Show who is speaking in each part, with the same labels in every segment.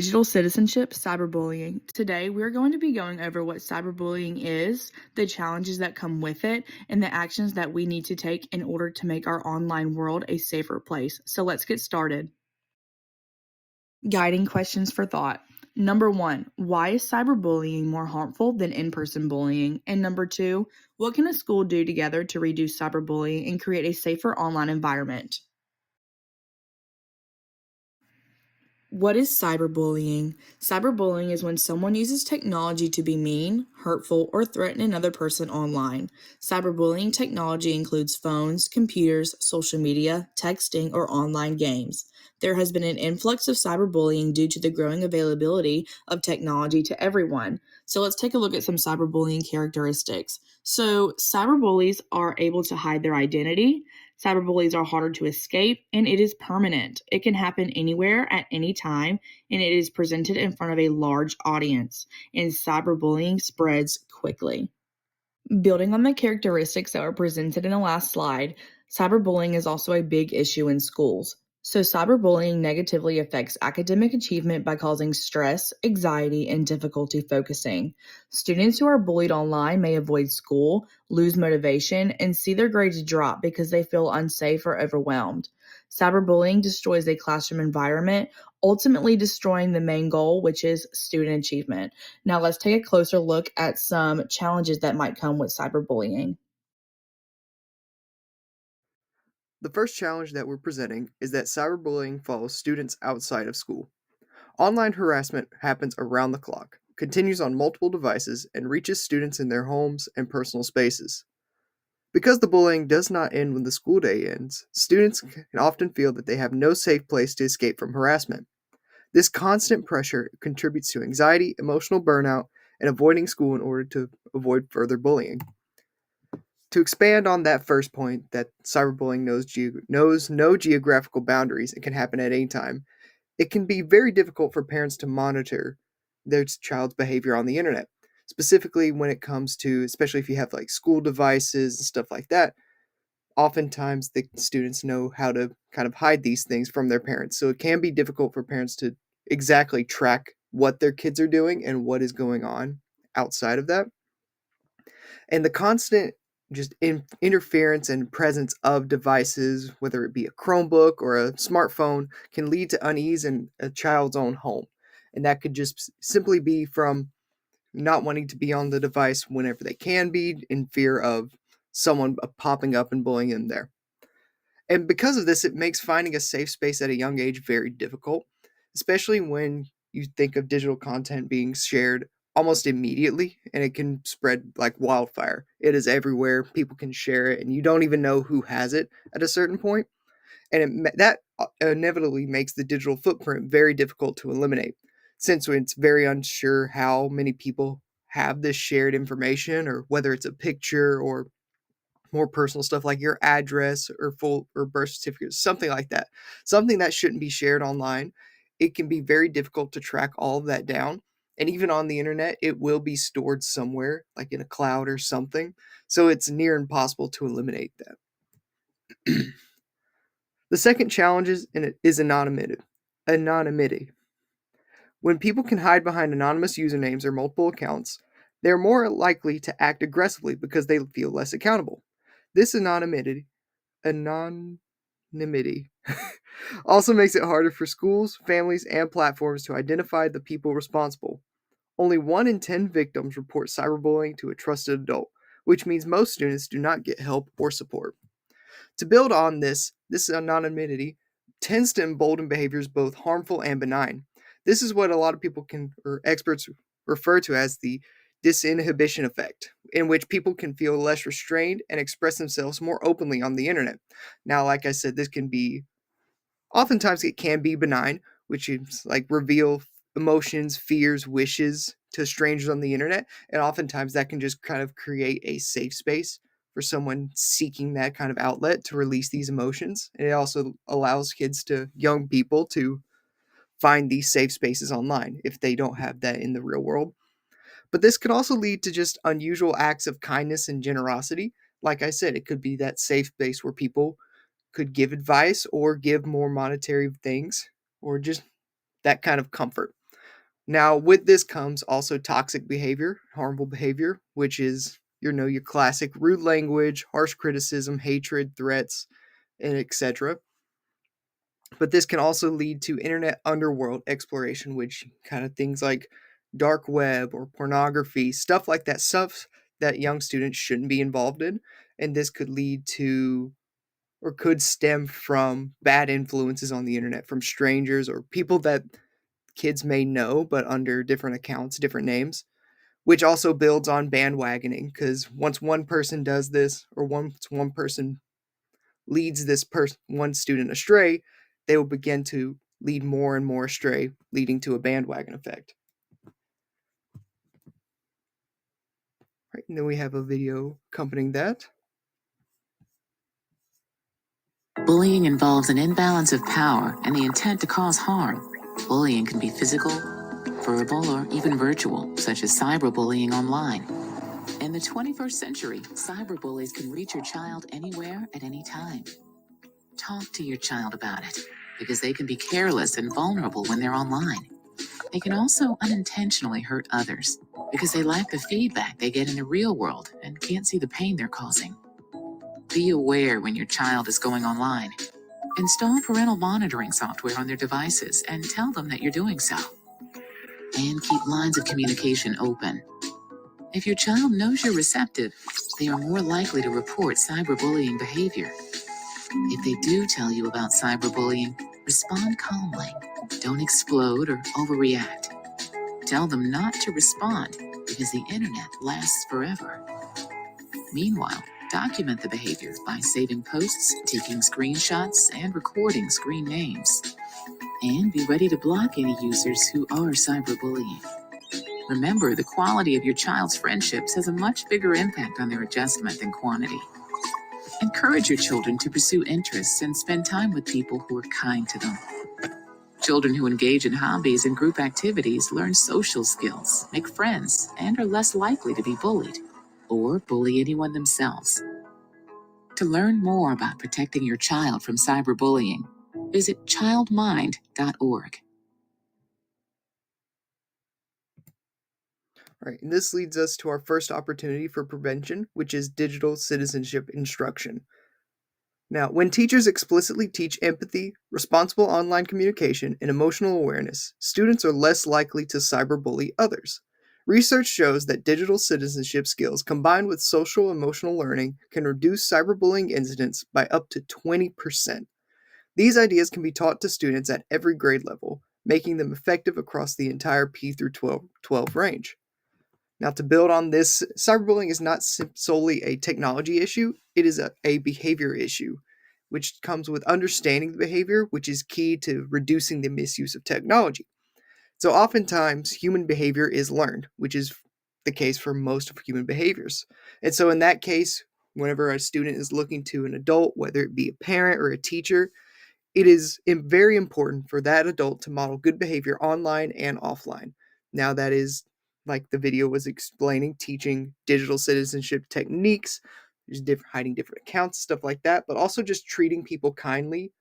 Speaker 1: Digital citizenship, cyberbullying. Today, we're going to be going over what cyberbullying is, the challenges that come with it, and the actions that we need to take in order to make our online world a safer place. So let's get started. Guiding questions for thought. Number one, why is cyberbullying more harmful than in person bullying? And number two, what can a school do together to reduce cyberbullying and create a safer online environment? What is cyberbullying? Cyberbullying is when someone uses technology to be mean, hurtful, or threaten another person online. Cyberbullying technology includes phones, computers, social media, texting, or online games. There has been an influx of cyberbullying due to the growing availability of technology to everyone. So let's take a look at some cyberbullying characteristics. So, cyberbullies are able to hide their identity. Cyberbullies are harder to escape, and it is permanent. It can happen anywhere at any time, and it is presented in front of a large audience. And cyberbullying spreads quickly. Building on the characteristics that were presented in the last slide, cyberbullying is also a big issue in schools. So, cyberbullying negatively affects academic achievement by causing stress, anxiety, and difficulty focusing. Students who are bullied online may avoid school, lose motivation, and see their grades drop because they feel unsafe or overwhelmed. Cyberbullying destroys a classroom environment, ultimately destroying the main goal, which is student achievement. Now, let's take a closer look at some challenges that might come with cyberbullying.
Speaker 2: The first challenge that we're presenting is that cyberbullying follows students outside of school. Online harassment happens around the clock, continues on multiple devices, and reaches students in their homes and personal spaces. Because the bullying does not end when the school day ends, students can often feel that they have no safe place to escape from harassment. This constant pressure contributes to anxiety, emotional burnout, and avoiding school in order to avoid further bullying. To expand on that first point, that cyberbullying knows no geographical boundaries and can happen at any time, it can be very difficult for parents to monitor their child's behavior on the internet, specifically when it comes to, especially if you have like school devices and stuff like that. Oftentimes, the students know how to kind of hide these things from their parents. So it can be difficult for parents to exactly track what their kids are doing and what is going on outside of that. And the constant just interference and presence of devices, whether it be a Chromebook or a smartphone, can lead to unease in a child's own home. And that could just simply be from not wanting to be on the device whenever they can be, in fear of someone popping up and bullying them there. And because of this, it makes finding a safe space at a young age very difficult, especially when you think of digital content being shared almost immediately and it can spread like wildfire. It is everywhere. People can share it and you don't even know who has it at a certain point. And that inevitably makes the digital footprint very difficult to eliminate since it's very unsure how many people have this shared information or whether it's a picture or more personal stuff like your address or full or birth certificate, something like that. Something that shouldn't be shared online. It can be very difficult to track all of that down. And even on the internet, it will be stored somewhere, like in a cloud or something. So it's near impossible to eliminate that. The second challenge is anonymity. Anonymity. When people can hide behind anonymous usernames or multiple accounts, they're more likely to act aggressively because they feel less accountable. This anonymity also makes it harder for schools, families, and platforms to identify the people responsible. Only 1 in 10 victims report cyberbullying to a trusted adult, which means most students do not get help or support. To build on this anonymity tends to embolden behaviors both harmful and benign. This is what a lot of people or experts refer to as the disinhibition effect, in which people can feel less restrained and express themselves more openly on the internet. Now, like I said, this can be oftentimes it can be benign, which is like reveal emotions, fears, wishes to strangers on the internet. And oftentimes that can just kind of create a safe space for someone seeking that kind of outlet to release these emotions. And it also allows young people to find these safe spaces online if they don't have that in the real world. But this could also lead to just unusual acts of kindness and generosity. Like I said, it could be that safe space where people could give advice or give more monetary things or just that kind of comfort. Now, with this comes also toxic behavior, harmful behavior, which is your classic rude language, harsh criticism, hatred, threats, and etc. But this can also lead to internet underworld exploration, which kind of things like dark web or pornography, stuff like that, stuff that young students shouldn't be involved in. And this could lead to or could stem from bad influences on the internet from strangers or people that kids may know, but under different accounts, different names, which also builds on bandwagoning because once one person does this or once one person leads one student astray, they will begin to lead more and more astray, leading to a bandwagon effect. Right, and then we have a video accompanying that.
Speaker 3: Bullying involves an imbalance of power and the intent to cause harm. Bullying can be physical, verbal, or even virtual, such as cyberbullying online. In the 21st century, cyberbullies can reach your child anywhere at any time. Talk to your child about it, because they can be careless and vulnerable when they're online. They can also unintentionally hurt others, because they lack the feedback they get in the real world and can't see the pain they're causing. Be aware when your child is going online. Install parental monitoring software on their devices and tell them that you're doing so. And keep lines of communication open. If your child knows you're receptive, they are more likely to report cyberbullying behavior. If they do tell you about cyberbullying, respond calmly. Don't explode or overreact. Tell them not to respond because the internet lasts forever. Meanwhile, document the behavior by saving posts, taking screenshots, and recording screen names. And be ready to block any users who are cyberbullying. Remember, the quality of your child's friendships has a much bigger impact on their adjustment than quantity. Encourage your children to pursue interests and spend time with people who are kind to them. Children who engage in hobbies and group activities learn social skills, make friends, and are less likely to be bullied or bully anyone themselves. To learn more about protecting your child from cyberbullying, visit childmind.org.
Speaker 2: All right, and this leads us to our first opportunity for prevention, which is digital citizenship instruction. Now, when teachers explicitly teach empathy, responsible online communication, and emotional awareness, students are less likely to cyberbully others. Research shows that digital citizenship skills combined with social emotional learning can reduce cyberbullying incidents by up to 20%. These ideas can be taught to students at every grade level, making them effective across the entire P through 12 range. Now, to build on this, cyberbullying is not solely a technology issue, it is a behavior issue, which comes with understanding the behavior, which is key to reducing the misuse of technology. So, oftentimes, human behavior is learned, which is the case for most of human behaviors. And so, in that case, whenever a student is looking to an adult, whether it be a parent or a teacher, it is very important for that adult to model good behavior online and offline. Now, that is, like the video was explaining, teaching digital citizenship techniques, hiding different accounts, stuff like that, but also just treating people kindly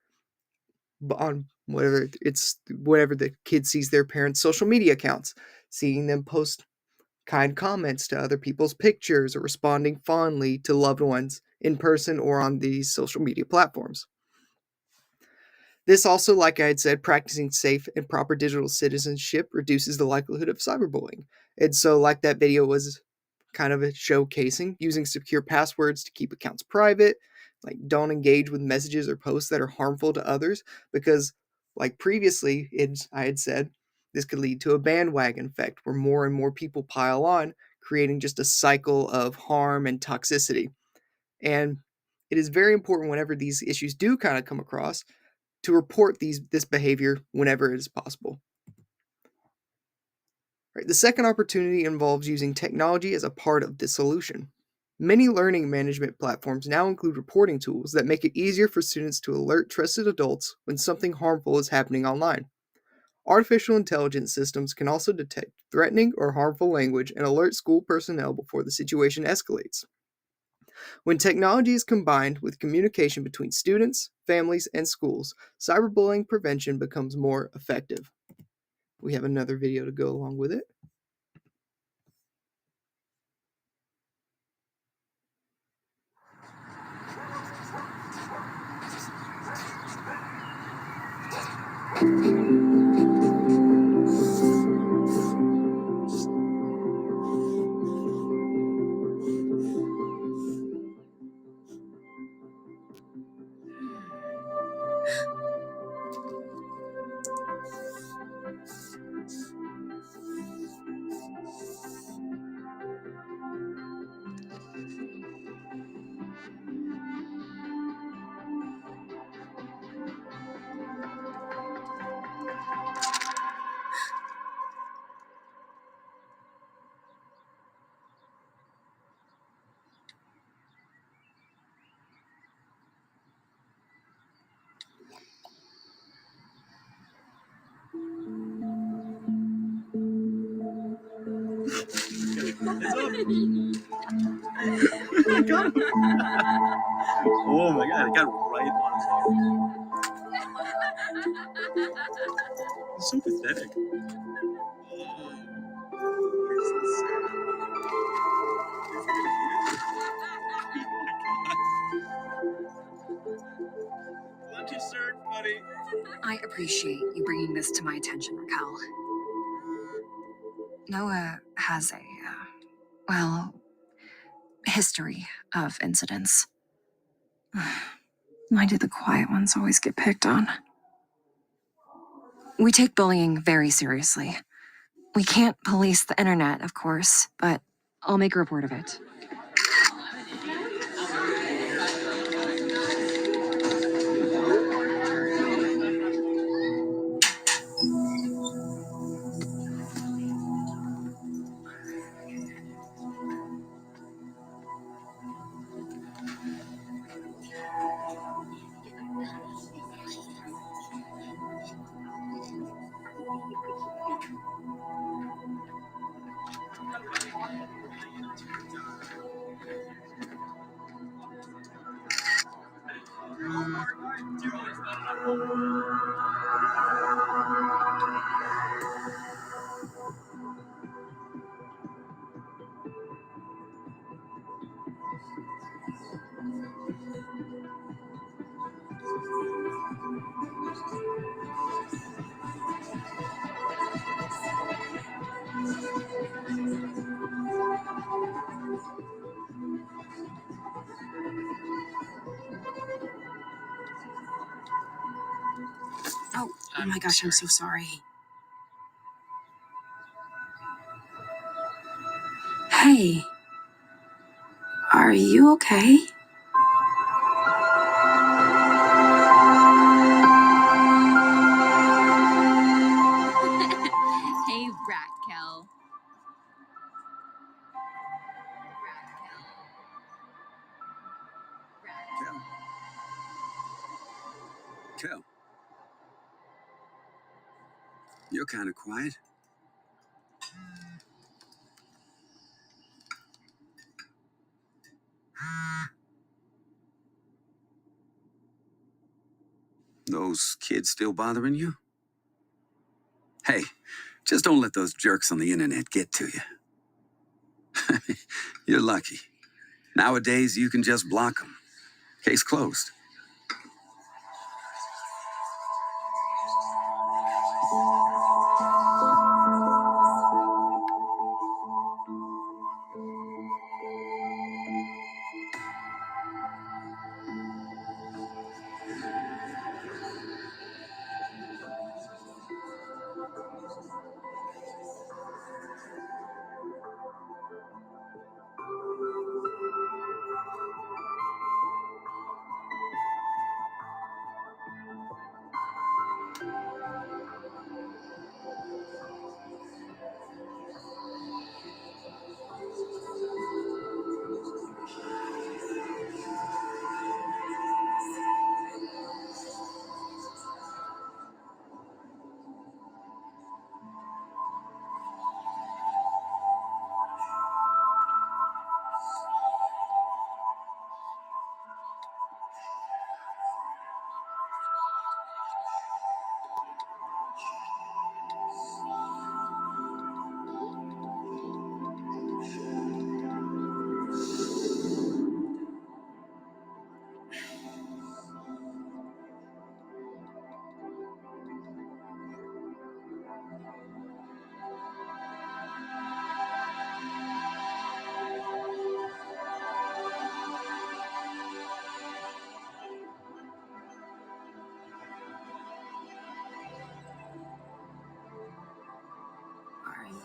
Speaker 2: on whatever the kid sees their parents' social media accounts, seeing them post kind comments to other people's pictures or responding fondly to loved ones in person or on these social media platforms. This also, like I had said, practicing safe and proper digital citizenship reduces the likelihood of cyberbullying. And so, like that video was kind of a showcasing, using secure passwords to keep accounts private, like don't engage with messages or posts that are harmful to others, because, like previously, I had said, this could lead to a bandwagon effect where more and more people pile on, creating just a cycle of harm and toxicity. And it is very important whenever these issues do kind of come across to report this behavior whenever it is possible. Right, the second opportunity involves using technology as a part of the solution. Many learning management platforms now include reporting tools that make it easier for students to alert trusted adults when something harmful is happening online. Artificial intelligence systems can also detect threatening or harmful language and alert school personnel before the situation escalates. When technology is combined with communication between students, families, and schools, cyberbullying prevention becomes more effective. We have another video to go along with it.
Speaker 4: Oh my god, it got right on his head. It's so pathetic. Lunch is served, buddy.
Speaker 5: I appreciate you bringing this to my attention, Raquel. Noah has a, well, history of incidents. Why do the quiet ones always get picked on? We take bullying very seriously. We can't police the internet, of course, but I'll make a report of it. Oh my gosh, I'm so sorry. Hey, are you okay?
Speaker 6: Hey, Raquel.
Speaker 4: Kel, you're kind of quiet. Those kids still bothering you? Hey, just don't let those jerks on the internet get to you. You're lucky. Nowadays, you can just block them. Case closed.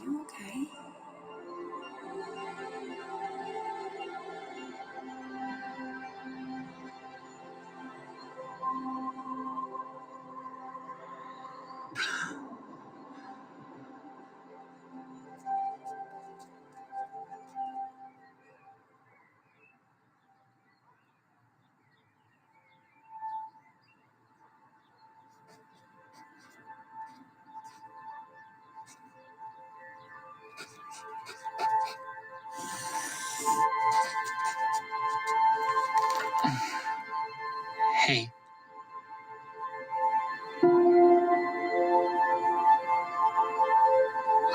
Speaker 6: you okay?
Speaker 7: Hey.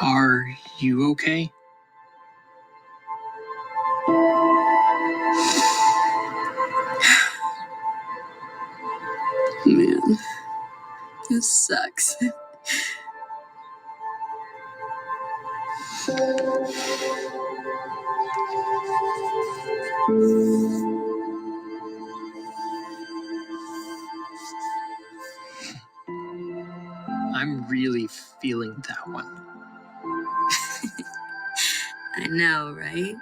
Speaker 7: Are you okay?
Speaker 6: Man, this sucks.
Speaker 7: I'm really feeling that one.
Speaker 6: I know, right?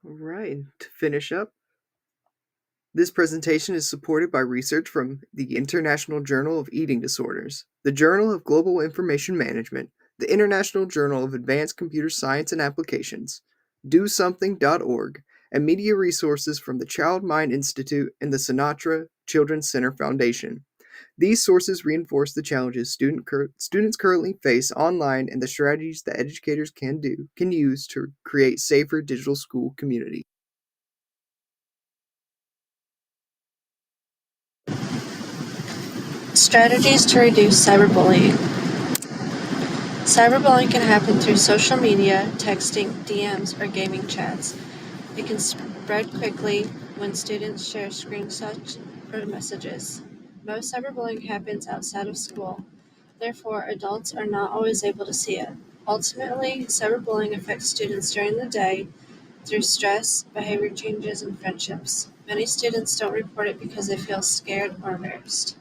Speaker 2: All right, to finish up, this presentation is supported by research from the International Journal of Eating Disorders, the Journal of Global Information Management, the International Journal of Advanced Computer Science and Applications, DoSomething.org, and media resources from the Child Mind Institute and the Sinatra Children's Center Foundation. These sources reinforce the challenges students currently face online and the strategies that educators can use to create safer digital school communities.
Speaker 8: Strategies to reduce cyberbullying. Cyberbullying can happen through social media, texting, DMs, or gaming chats. It can spread quickly when students share screenshots or messages. Most cyberbullying happens outside of school. Therefore, adults are not always able to see it. Ultimately, cyberbullying affects students during the day through stress, behavior changes, and friendships. Many students don't report it because they feel scared or embarrassed.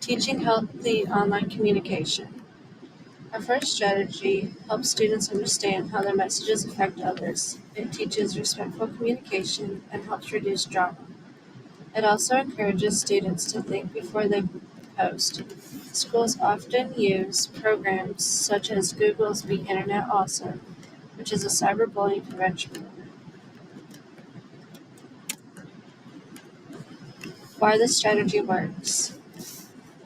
Speaker 8: Teaching healthy online communication. Our first strategy helps students understand how their messages affect others. It teaches respectful communication and helps reduce drama. It also encourages students to think before they post. Schools often use programs such as Google's Be Internet Also, which is a cyberbullying prevention program. Why this strategy works.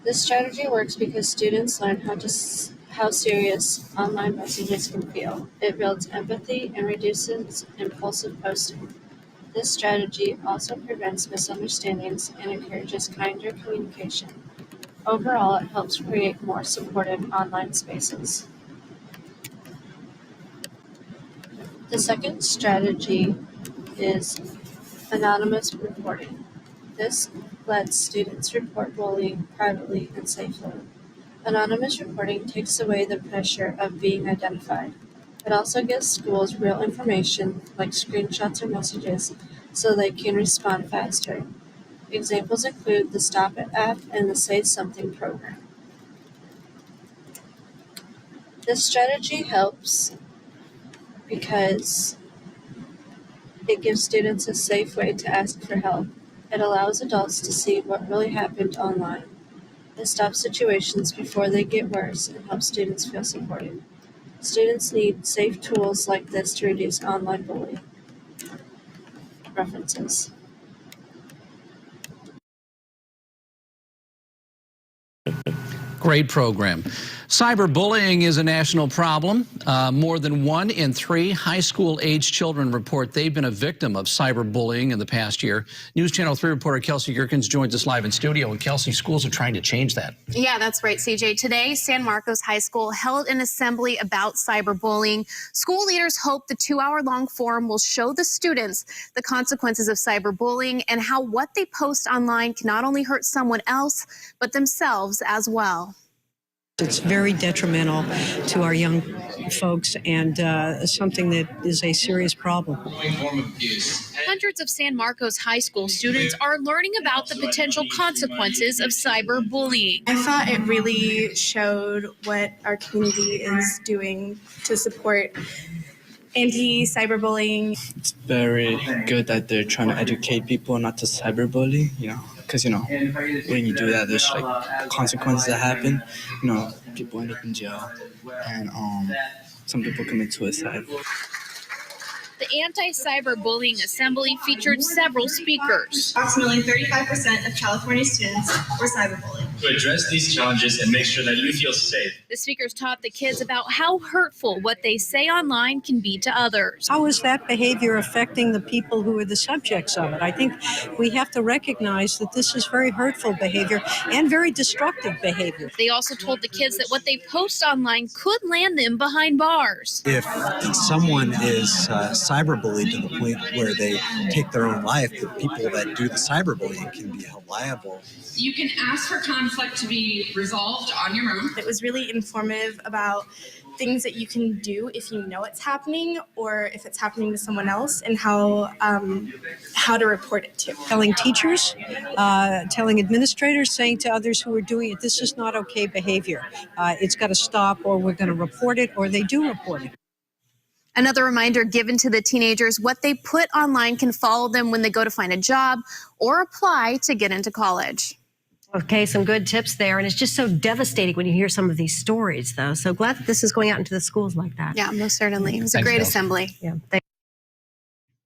Speaker 8: This strategy works because students learn how serious online messages can feel. It builds empathy and reduces impulsive posting. This strategy also prevents misunderstandings and encourages kinder communication. Overall, it helps create more supportive online spaces. The second strategy is anonymous reporting. This lets students report bullying privately and safely. Anonymous reporting takes away the pressure of being identified. It also gives schools real information, like screenshots or messages, so they can respond faster. Examples include the Stop It app and the Say Something program. This strategy helps because it gives students a safe way to ask for help. It allows adults to see what really happened online. It stops situations before they get worse and helps students feel supported. Students need safe tools like this to reduce online bullying. References.
Speaker 9: Great program. Cyberbullying is a national problem. More than 1 in 3 high school-age children report they've been a victim of cyberbullying in the past year. News Channel 3 reporter Kelsey Gerkins joins us live in studio. And Kelsey, schools are trying to change that.
Speaker 10: Yeah, that's right, CJ. Today, San Marcos High School held an assembly about cyberbullying. School leaders hope the 2-hour-long forum will show the students the consequences of cyberbullying and how what they post online can not only hurt someone else, but themselves as well.
Speaker 11: It's very detrimental to our young folks and something that is a serious problem.
Speaker 10: Hundreds of San Marcos High School students are learning about the potential consequences of cyberbullying.
Speaker 12: I thought it really showed what our community is doing to support anti-cyberbullying.
Speaker 13: It's very good that they're trying to educate people not to cyberbully, because, when you do that, there's like consequences that happen. People end up in jail, and some people commit suicide.
Speaker 10: The Anti-Cyberbullying Assembly featured several speakers.
Speaker 12: Approximately 35% of California students were cyberbullied.
Speaker 14: To address these challenges and make sure that you feel safe.
Speaker 10: The speakers taught the kids about how hurtful what they say online can be to others.
Speaker 11: How is that behavior affecting the people who are the subjects of it? I think we have to recognize that this is very hurtful behavior and very destructive behavior.
Speaker 10: They also told the kids that what they post online could land them behind bars.
Speaker 15: If someone is cyberbullied to the point where they take their own life, the people that do the cyberbullying can be held liable.
Speaker 16: You can ask for conflict to be resolved on your own.
Speaker 12: It was really informative about things that you can do if you know it's happening or if it's happening to someone else, and how to report it to.
Speaker 11: Telling teachers, telling administrators, saying to others who are doing it, this is not okay behavior. It's got to stop, or we're going to report it, or they do report it.
Speaker 10: Another reminder given to the teenagers, what they put online can follow them when they go to find a job or apply to get into college.
Speaker 17: Okay, some good tips there. And it's just so devastating when you hear some of these stories, though. So glad that this is going out into the schools like that.
Speaker 10: Yeah, most certainly. It was a great assembly.
Speaker 17: Yeah.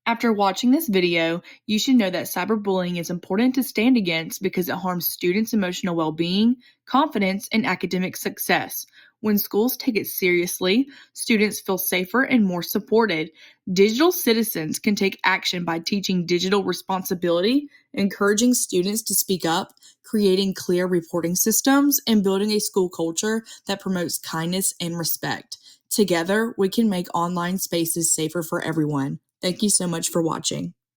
Speaker 1: After watching this video, you should know that cyberbullying is important to stand against because it harms students' emotional well-being, confidence, and academic success. When schools take it seriously, students feel safer and more supported. Digital citizens can take action by teaching digital responsibility, encouraging students to speak up, creating clear reporting systems, and building a school culture that promotes kindness and respect. Together, we can make online spaces safer for everyone. Thank you so much for watching.